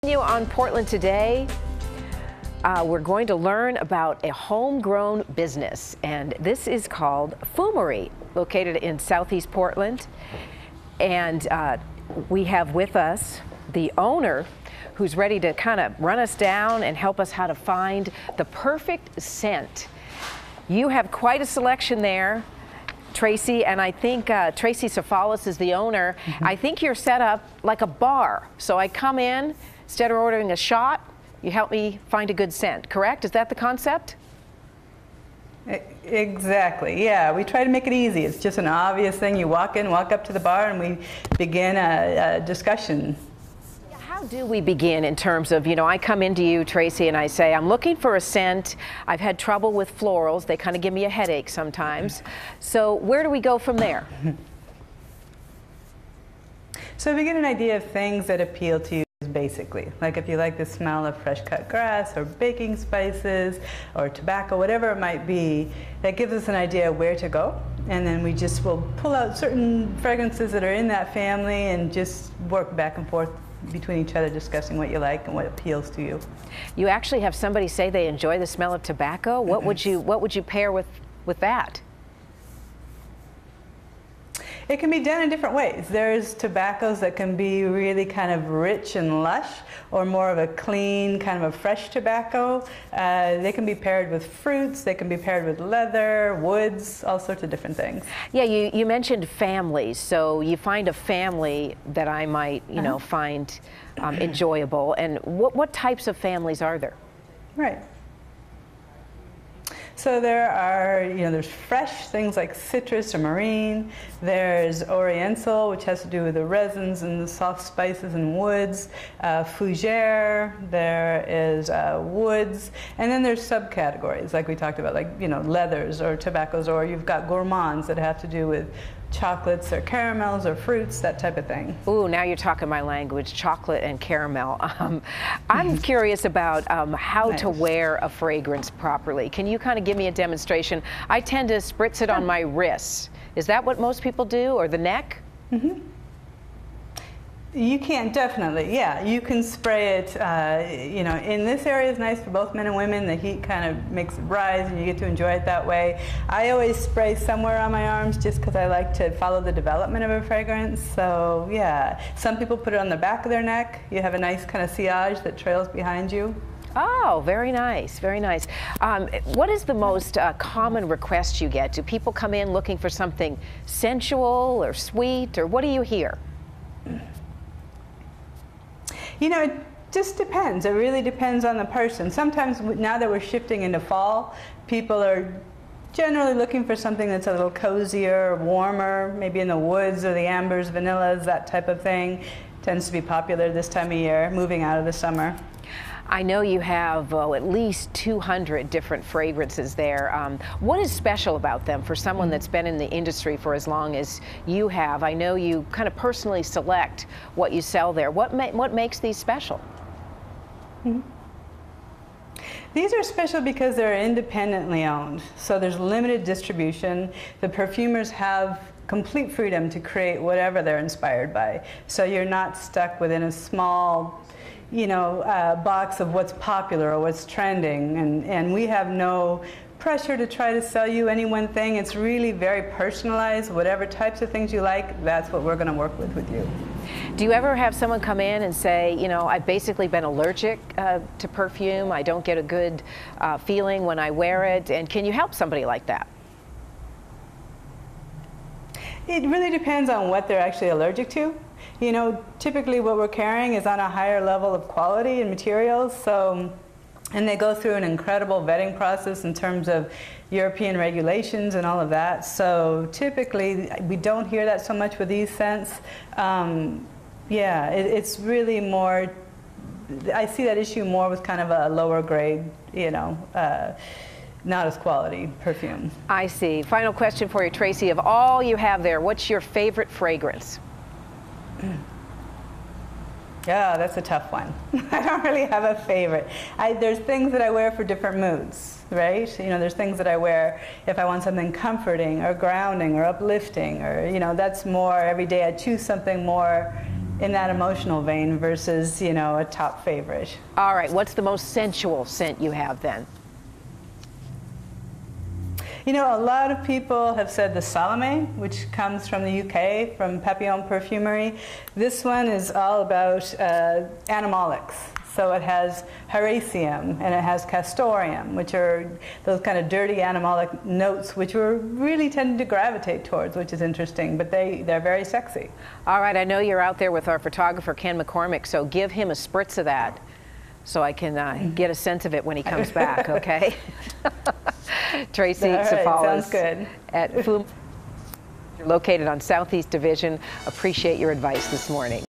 On Portland today, we're going to learn about a homegrown business, and this is called Fumery, located in Southeast Portland. And we have with us the owner, who's ready to kind of run us down and help us how to find the perfect scent. You have quite a selection there, Tracy, and I think Tracy Sofalis is the owner. I think you're set up like a bar. So I come in, instead of ordering a shot, you help me find a good scent, correct? Is that the concept? Exactly, yeah. We try to make it easy. It's just an obvious thing. You walk in, walk up to the bar, and we begin a discussion. How do we begin in terms of, I come into you, Tracy, and I say, I'm looking for a scent. I've had trouble with florals. They kind of give me a headache sometimes. So where do we go from there? So we get an idea of things that appeal to you. Basically, like if you like the smell of fresh cut grass or baking spices or tobacco, whatever it might be, that gives us an idea of where to go. And then we just will pull out certain fragrances that are in that family and just work back and forth between each other, discussing what you like and what appeals to you. You actually have somebody say they enjoy the smell of tobacco. What would you pair with that? It can be done in different ways. There's tobaccos that can be really kind of rich and lush, or more of a clean, kind of a fresh tobacco. They can be paired with fruits, they can be paired with leather, woods, all sorts of different things. Yeah, you mentioned families, so you find a family that I might, find enjoyable. And what types of families are there? Right. So there are, there's fresh things like citrus or marine. There's oriental, which has to do with the resins and the soft spices and woods. Fougere, there is woods. And then there's subcategories, like we talked about, like, leathers or tobaccos, or you've got gourmands that have to do with chocolates or caramels or fruits, that type of thing. Ooh, now you're talking my language, chocolate and caramel. I'm curious about how to wear a fragrance properly. Can you kind of give me a demonstration? I tend to spritz it on my wrists. Is that what most people do, or the neck? Mm-hmm. You can, definitely, yeah. You can spray it, in this area is nice for both men and women. The heat kind of makes it rise and you get to enjoy it that way. I always spray somewhere on my arms just because I like to follow the development of a fragrance. So, yeah. Some people put it on the back of their neck. You have a nice kind of sillage that trails behind you. Oh, very nice, very nice. What is the most common request you get? Do people come in looking for something sensual or sweet, or what do you hear? It just depends. It really depends on the person. Sometimes, now that we're shifting into fall, people are generally looking for something that's a little cozier, warmer, maybe in the woods or the ambers, vanillas, that type of thing. Tends to be popular this time of year, moving out of the summer. I know you have at least 200 different fragrances there. What is special about them for someone that's been in the industry for as long as you have? I know you kind of personally select what you sell there. What makes these special? Mm-hmm. These are special because they're independently owned. So there's limited distribution. The perfumers have complete freedom to create whatever they're inspired by. So you're not stuck within a small box of what's popular or what's trending, and we have no pressure to try to sell you any one thing. It's really very personalized. Whatever types of things you like, that's what we're going to work with you. Do you ever have someone come in and say, I've basically been allergic to perfume, I don't get a good feeling when I wear it, and can you help somebody like that? It really depends on what they're actually allergic to. Typically what we're carrying is on a higher level of quality and materials, and they go through an incredible vetting process in terms of European regulations and all of that. So typically we don't hear that so much with these scents. It's really more, I see that issue more with kind of a lower grade, not as quality perfume. I see. Final question for you, Tracy. Of all you have there, what's your favorite fragrance? Yeah, that's a tough one. I don't really have a favorite. There's things that I wear for different moods, right? There's things that I wear if I want something comforting or grounding or uplifting, or, that's more every day. I choose something more in that emotional vein versus, you know, a top favorite. All right, what's the most sensual scent you have then? You know, a lot of people have said the Salome, which comes from the UK, from Papillon Perfumery. This one is all about animalics. So it has Heraceium and it has Castoreum, which are those kind of dirty animalic notes which we're really tending to gravitate towards, which is interesting, but they're very sexy. All right, I know you're out there with our photographer, Ken McCormick, so give him a spritz of that so I can get a sense of it when he comes back, okay? Tracy Safalas sounds good. at You're located on Southeast Division. Appreciate your advice this morning.